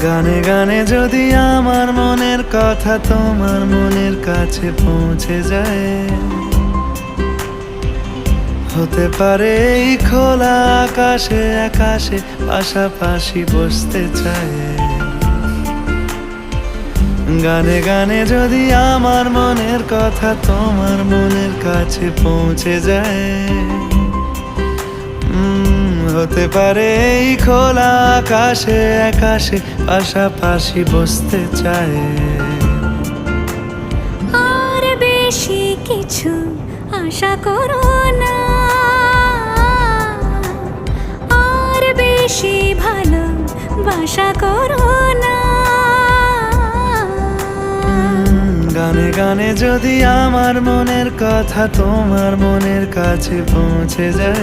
গানে গানে যদি আমার মনের কথা তোমার মনের কাছে পৌঁছে যায়, হতে পারে এই খোলা আকাশে আকাশে পাশাপাশি বসতে চায়। গানে গানে যদি আমার মনের কথা তোমার মনের কাছে পৌঁছে যায়, হতে পারে এই খোলা আকাশে আকাশে পাশাপাশি বসতে চায়। আর বেশি কিছু আশা করো না, আর বেশি ভালোবাসা করো না। গানে গানে যদি আমার মনের কথা তোমার মনের কাছে পৌঁছে যায়,